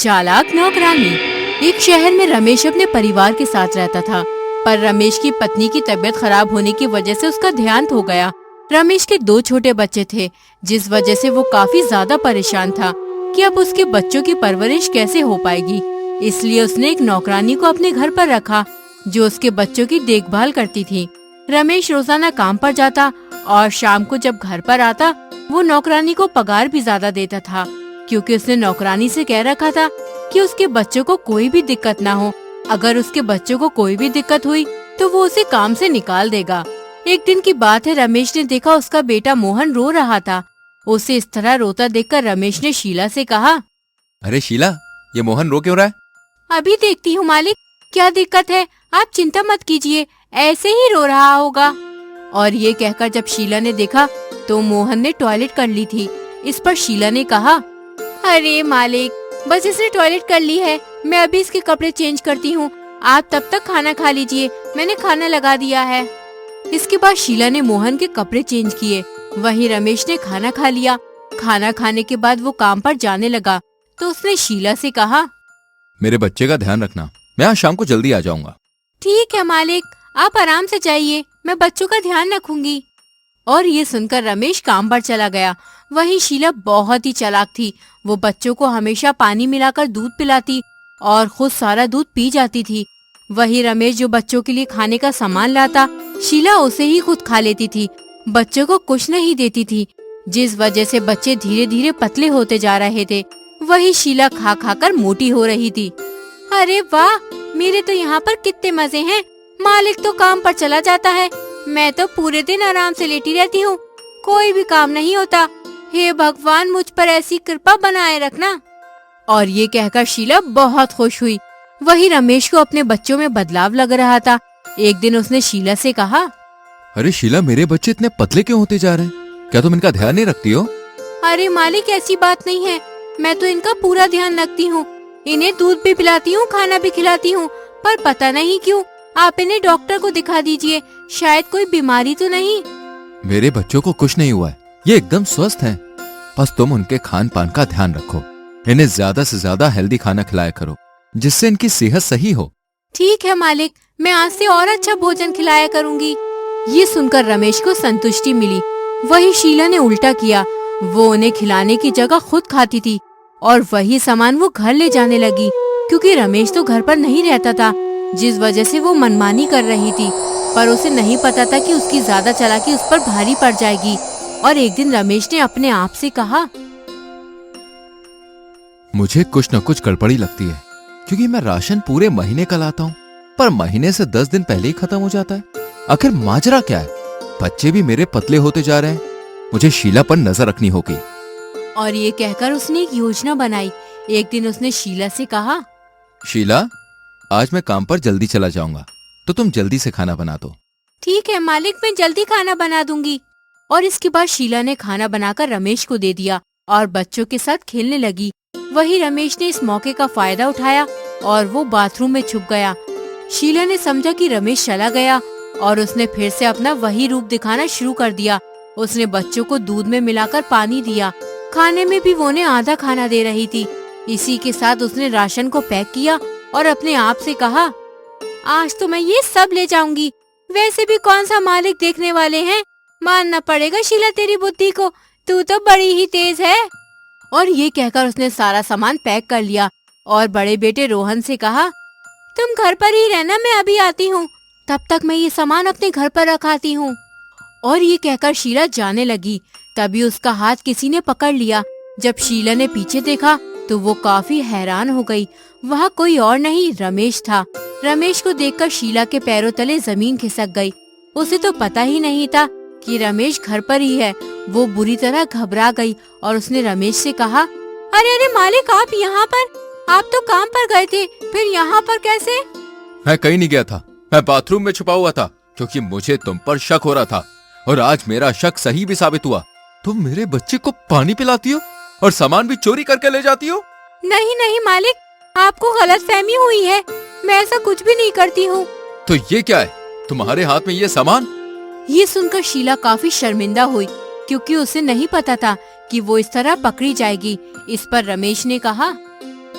चालाक नौकरानी। एक शहर में रमेश अपने परिवार के साथ रहता था, पर रमेश की पत्नी की तबीयत खराब होने की वजह से उसका ध्यान हो गया। रमेश के 2 छोटे बच्चे थे, जिस वजह से वो काफी ज्यादा परेशान था कि अब उसके बच्चों की परवरिश कैसे हो पाएगी। इसलिए उसने एक नौकरानी को अपने घर पर रखा, जो उसके बच्चों की देखभाल करती थी। रमेश रोजाना काम पर जाता और शाम को जब घर पर आता, वो नौकरानी को पगार भी ज्यादा देता था, क्योंकि उसने नौकरानी से कह रखा था कि उसके बच्चों को कोई भी दिक्कत ना हो। अगर उसके बच्चों को कोई भी दिक्कत हुई तो वो उसे काम से निकाल देगा। एक दिन की बात है, रमेश ने देखा उसका बेटा मोहन रो रहा था। उसे इस तरह रोता देखकर रमेश ने शीला से कहा, अरे शीला, ये मोहन रो क्यों रहा है? अभी देखती हूँ मालिक, क्या दिक्कत है, आप चिंता मत कीजिए, ऐसे ही रो रहा होगा। और ये कहकर जब शीला ने देखा तो मोहन ने टॉयलेट कर ली थी। इस पर शीला ने कहा, अरे मालिक, बस इसने टॉयलेट कर ली है, मैं अभी इसके कपड़े चेंज करती हूँ, आप तब तक खाना खा लीजिए, मैंने खाना लगा दिया है। इसके बाद शीला ने मोहन के कपड़े चेंज किए। वहीं रमेश ने खाना खा लिया। खाना खाने के बाद वो काम पर जाने लगा तो उसने शीला से कहा, मेरे बच्चे का ध्यान रखना, मैं आज शाम को जल्दी आ जाऊंगा। ठीक है मालिक, आप आराम से जाइए, मैं बच्चों का ध्यान रखूंगी। और ये सुनकर रमेश काम पर चला गया। वहीं शीला बहुत ही चालाक थी। वो बच्चों को हमेशा पानी मिलाकर दूध पिलाती और खुद सारा दूध पी जाती थी। वहीं रमेश जो बच्चों के लिए खाने का सामान लाता, शीला उसे ही खुद खा लेती थी, बच्चों को कुछ नहीं देती थी, जिस वजह से बच्चे धीरे धीरे पतले होते जा रहे थे। वही शीला खा खा कर मोटी हो रही थी। अरे वाह, मेरे तो यहाँ पर कितने मजे हैं, मालिक तो काम पर चला जाता है, मैं तो पूरे दिन आराम से लेटी रहती हूँ, कोई भी काम नहीं होता। हे भगवान, मुझ पर ऐसी कृपा बनाए रखना। और ये कहकर शीला बहुत खुश हुई। वही रमेश को अपने बच्चों में बदलाव लग रहा था। एक दिन उसने शीला से कहा, अरे शीला, मेरे बच्चे इतने पतले क्यों होते जा रहे हैं? क्या तुम इनका ध्यान नहीं रखती हो? अरे मालिक, ऐसी बात नहीं है, मैं तो इनका पूरा ध्यान रखती हूँ, इन्हें दूध भी पिलाती हूँ, खाना भी खिलाती हूँ, पर पता नहीं क्यों आप इन्हें डॉक्टर को दिखा दीजिए, शायद कोई बीमारी तो नहीं। मेरे बच्चों को कुछ नहीं हुआ है, ये एकदम स्वस्थ हैं। बस तुम उनके खान पान का ध्यान रखो, इन्हें ज्यादा से ज्यादा हेल्दी खाना खिलाया करो, जिससे इनकी सेहत सही हो। ठीक है मालिक, मैं आज से और अच्छा भोजन खिलाया करूँगी। ये सुनकर रमेश को संतुष्टि मिली। वही शीला ने उल्टा किया, वो उन्हें खिलाने की जगह खुद खाती थी और वही सामान वो घर ले जाने लगी, क्योंकि रमेश तो घर पर नहीं रहता था, जिस वजह से वो मनमानी कर रही थी। पर उसे नहीं पता था कि उसकी ज्यादा चालाकी उस पर भारी पड़ जाएगी। और एक दिन रमेश ने अपने आप से कहा, मुझे कुछ न कुछ गड़बड़ी लगती है, क्योंकि मैं राशन पूरे महीने का लाता हूँ, पर महीने से 10 दिन पहले ही खत्म हो जाता है। आखिर माजरा क्या है? बच्चे भी मेरे पतले होते जा रहे हैं, मुझे शीला पर नजर रखनी होगी। और ये कहकर उसने एक योजना बनाई। एक दिन उसने शीला से कहा, शीला, आज मैं काम पर जल्दी चला जाऊंगा, तो तुम जल्दी से खाना बना दो। ठीक है मालिक, मैं जल्दी खाना बना दूंगी। और इसके बाद शीला ने खाना बनाकर रमेश को दे दिया और बच्चों के साथ खेलने लगी। वही रमेश ने इस मौके का फायदा उठाया और वो बाथरूम में छुप गया। शीला ने समझा कि रमेश चला गया और उसने फिर से अपना वही रूप दिखाना शुरू कर दिया। उसने बच्चों को दूध में मिलाकर पानी दिया, खाने में भी वो ने आधा खाना दे रही थी। इसी के साथ उसने राशन को पैक किया और अपने आप से कहा, आज तो मैं ये सब ले जाऊंगी, वैसे भी कौन सा मालिक देखने वाले हैं, मानना पड़ेगा शीला तेरी बुद्धि को, तू तो बड़ी ही तेज है। और ये कहकर उसने सारा सामान पैक कर लिया और बड़े बेटे रोहन से कहा, तुम घर पर ही रहना, मैं अभी आती हूँ, तब तक मैं ये सामान अपने घर पर रखाती हूँ। और ये कहकर शीला जाने लगी। तभी उसका हाथ किसी ने पकड़ लिया। जब शीला ने पीछे देखा तो वो काफी हैरान हो गई। वहाँ कोई और नहीं, रमेश था। रमेश को देखकर शीला के पैरों तले जमीन खिसक गई। उसे तो पता ही नहीं था कि रमेश घर पर ही है। वो बुरी तरह घबरा गई और उसने रमेश से कहा, अरे अरे मालिक, आप यहाँ पर? आप तो काम पर गए थे, फिर यहाँ पर कैसे? मैं कहीं नहीं गया था, मैं बाथरूम में छुपा हुआ था, क्योंकि मुझे तुम पर शक हो रहा था और आज मेरा शक सही भी साबित हुआ। तुम मेरे बच्चे को पानी पिलाती हो और सामान भी चोरी करके ले जाती हो। नहीं नहीं मालिक, आपको गलतफहमी हुई है, मैं ऐसा कुछ भी नहीं करती हूँ। तो ये क्या है तुम्हारे हाथ में ये सामान? ये सुनकर शीला काफी शर्मिंदा हुई, क्योंकि उसे नहीं पता था कि वो इस तरह पकड़ी जाएगी। इस पर रमेश ने कहा,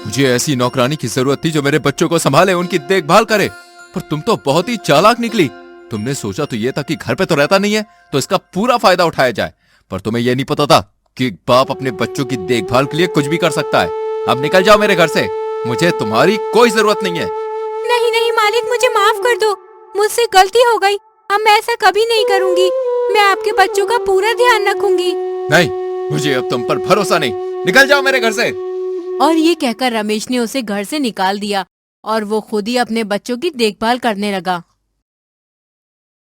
मुझे ऐसी नौकरानी की जरूरत थी जो मेरे बच्चों को संभाले, उनकी देखभाल करे। पर तुम तो बहुत ही चालाक निकली। तुमने सोचा तो ये था कि घर पे तो रहता नहीं है, तो इसका पूरा फायदा उठाया जाए। पर तुम्हें यह नहीं पता था कि बाप अपने बच्चों की देखभाल के लिए कुछ भी कर सकता है। अब निकल जाओ मेरे घर से, मुझे तुम्हारी कोई जरूरत नहीं है। नहीं नहीं मालिक, मुझे माफ कर दो, मुझसे गलती हो गई। अब मैं ऐसा कभी नहीं करूंगी। मैं आपके बच्चों का पूरा ध्यान रखूंगी। नहीं, मुझे अब तुम पर भरोसा नहीं, निकल जाओ मेरे घर से। और ये कहकर रमेश ने उसे घर से निकाल दिया और वो खुद ही अपने बच्चों की देखभाल करने लगा।